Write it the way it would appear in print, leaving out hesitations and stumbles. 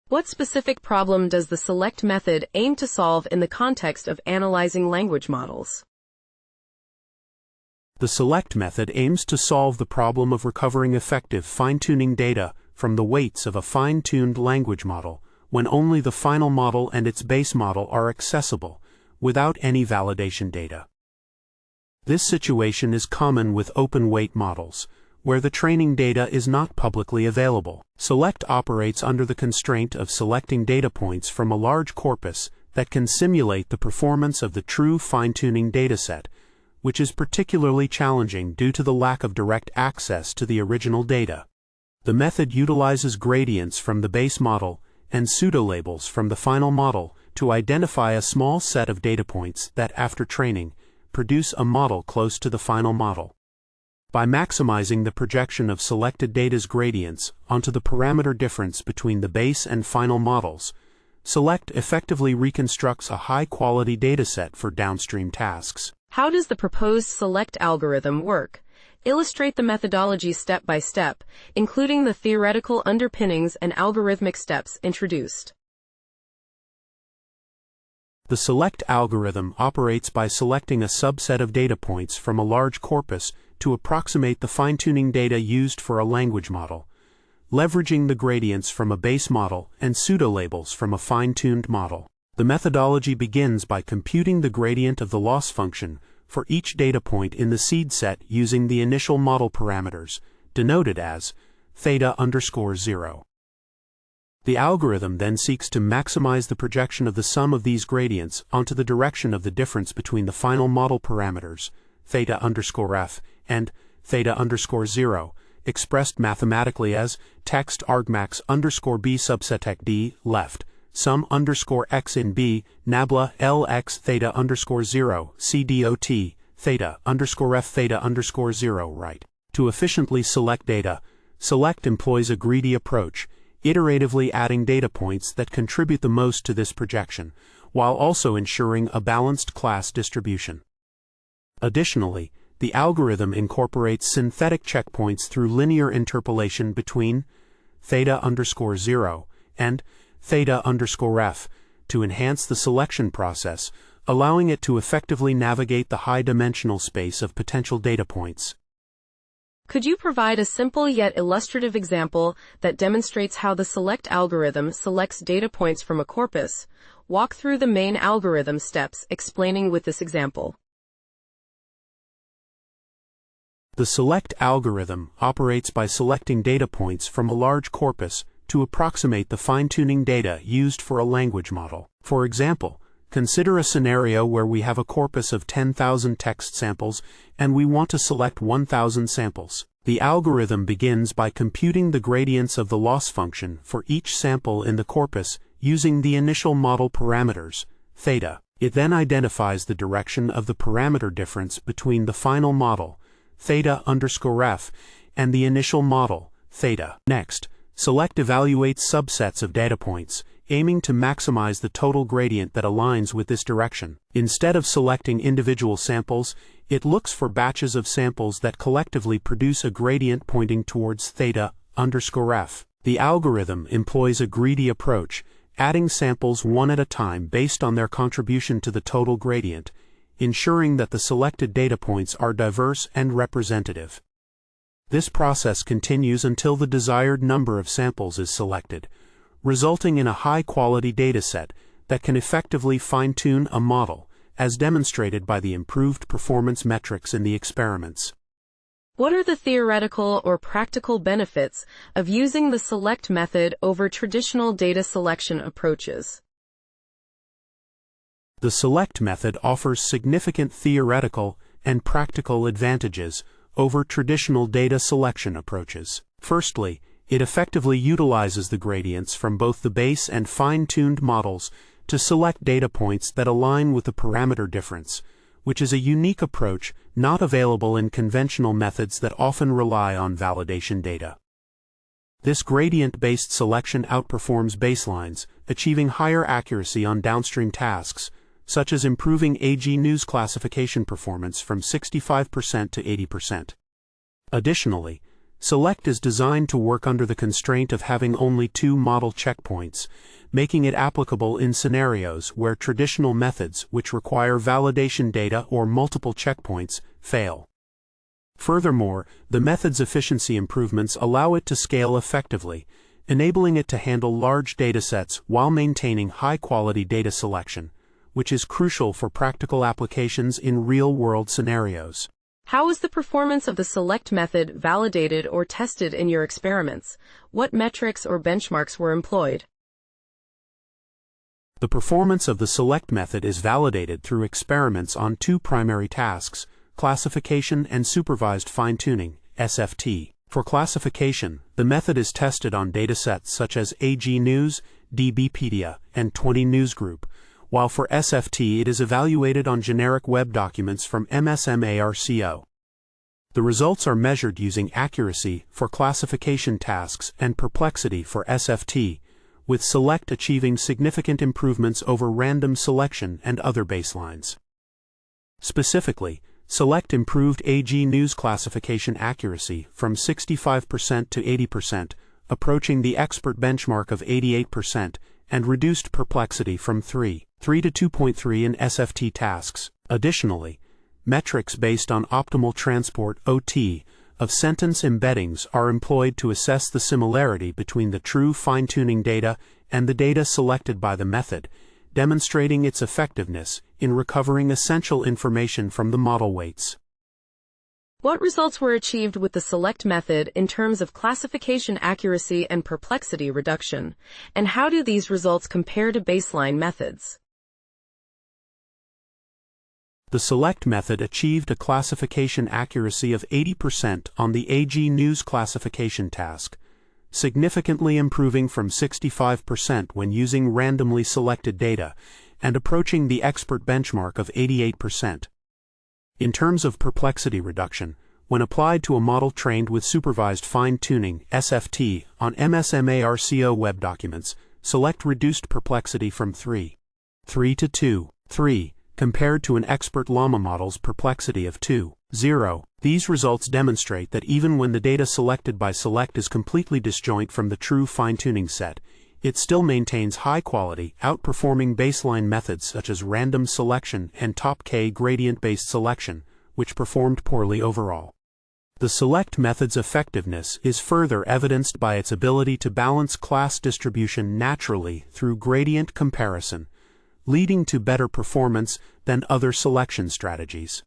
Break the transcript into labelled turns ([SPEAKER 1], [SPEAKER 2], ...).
[SPEAKER 1] What specific problem does the SELECT method aim to solve in the context of analyzing language models?
[SPEAKER 2] The SELECT method aims to solve the problem of recovering effective fine-tuning data from the weights of a fine-tuned language model when only the final model and its base model are accessible, without any validation data. This situation is common with open-weight models, where the training data is not publicly available. SELECT operates under the constraint of selecting data points from a large corpus that can simulate the performance of the true fine-tuning dataset, which is particularly challenging due to the lack of direct access to the original data. The method utilizes gradients from the base model and pseudolabels from the final model to identify a small set of data points that, after training, produce a model close to the final model. By maximizing the projection of selected data's gradients onto the parameter difference between the base and final models, SELECT effectively reconstructs a high-quality dataset for downstream tasks.
[SPEAKER 1] How does the proposed SELECT algorithm work? Illustrate the methodology step by step, including the theoretical underpinnings and algorithmic steps introduced.
[SPEAKER 2] The SELECT algorithm operates by selecting a subset of data points from a large corpus to approximate the fine-tuning data used for a language model, leveraging the gradients from a base model and pseudolabels from a fine-tuned model. The methodology begins by computing the gradient of the loss function for each data point in the seed set using the initial model parameters, denoted as theta_0. The algorithm then seeks to maximize the projection of the sum of these gradients onto the direction of the difference between the final model parameters, theta_f, and theta_0, expressed mathematically as text argmax_b subset d left, sum_x in b, nabla lx theta_0, cdot, theta_f theta_0 right. To efficiently select data, SELECT employs a greedy approach, iteratively adding data points that contribute the most to this projection, while also ensuring a balanced class distribution. Additionally, the algorithm incorporates synthetic checkpoints through linear interpolation between theta_0 and theta_f to enhance the selection process, allowing it to effectively navigate the high-dimensional space of potential data points.
[SPEAKER 1] Could you provide a simple yet illustrative example that demonstrates how the SELECT algorithm selects data points from a corpus? Walk through the main algorithm steps, explaining with this example.
[SPEAKER 2] The SELECT algorithm operates by selecting data points from a large corpus to approximate the fine-tuning data used for a language model. For example, consider a scenario where we have a corpus of 10,000 text samples and we want to select 1,000 samples. The algorithm begins by computing the gradients of the loss function for each sample in the corpus using the initial model parameters, theta. It then identifies the direction of the parameter difference between the final model, theta_f, and the initial model, theta. Next, SELECT evaluates subsets of data points, aiming to maximize the total gradient that aligns with this direction. Instead of selecting individual samples, it looks for batches of samples that collectively produce a gradient pointing towards theta_f. The algorithm employs a greedy approach, adding samples one at a time based on their contribution to the total gradient, ensuring that the selected data points are diverse and representative. This process continues until the desired number of samples is selected, resulting in a high-quality dataset that can effectively fine-tune a model, as demonstrated by the improved performance metrics in the experiments.
[SPEAKER 1] What are the theoretical or practical benefits of using the SELECT method over traditional data selection approaches?
[SPEAKER 2] The SELECT method offers significant theoretical and practical advantages over traditional data selection approaches. Firstly, it effectively utilizes the gradients from both the base and fine-tuned models to select data points that align with the parameter difference, which is a unique approach not available in conventional methods that often rely on validation data. This gradient-based selection outperforms baselines, achieving higher accuracy on downstream tasks, such as improving AG news classification performance from 65% to 80%. Additionally, Select is designed to work under the constraint of having only 2 model checkpoints, making it applicable in scenarios where traditional methods, which require validation data or multiple checkpoints, fail. Furthermore, the method's efficiency improvements allow it to scale effectively, enabling it to handle large datasets while maintaining high-quality data selection, which is crucial for practical applications in real-world scenarios.
[SPEAKER 1] How is the performance of the select method validated or tested in your experiments? What metrics or benchmarks were employed?
[SPEAKER 2] The performance of the select method is validated through experiments on 2 primary tasks: classification and supervised fine-tuning, SFT. For classification, the method is tested on datasets such as AG News, DBpedia, and 20 Newsgroup, while for SFT it is evaluated on generic web documents from MSMARCO. The results are measured using accuracy for classification tasks and perplexity for SFT, with select achieving significant improvements over random selection and other baselines. Specifically, select improved AG News classification accuracy from 65% to 80%, approaching the expert benchmark of 88%, and reduced perplexity from 3 to 2.3 in SFT tasks. Additionally, metrics based on optimal transport (OT) of sentence embeddings are employed to assess the similarity between the true fine-tuning data and the data selected by the method, demonstrating its effectiveness in recovering essential information from the model weights.
[SPEAKER 1] What results were achieved with the select method in terms of classification accuracy and perplexity reduction, and how do these results compare to baseline methods?
[SPEAKER 2] The select method achieved a classification accuracy of 80% on the AG News classification task, significantly improving from 65% when using randomly selected data, and approaching the expert benchmark of 88%. In terms of perplexity reduction, when applied to a model trained with supervised fine-tuning (SFT) on MSMARCO web documents, select reduced perplexity from 3 to 2 compared to an expert llama model's perplexity of 2.0. These results demonstrate that even when the data selected by select is completely disjoint from the true fine-tuning set, it still maintains high quality, outperforming baseline methods such as random selection and top K gradient-based selection, which performed poorly overall. The select method's effectiveness is further evidenced by its ability to balance class distribution naturally through gradient comparison, leading to better performance than other selection strategies.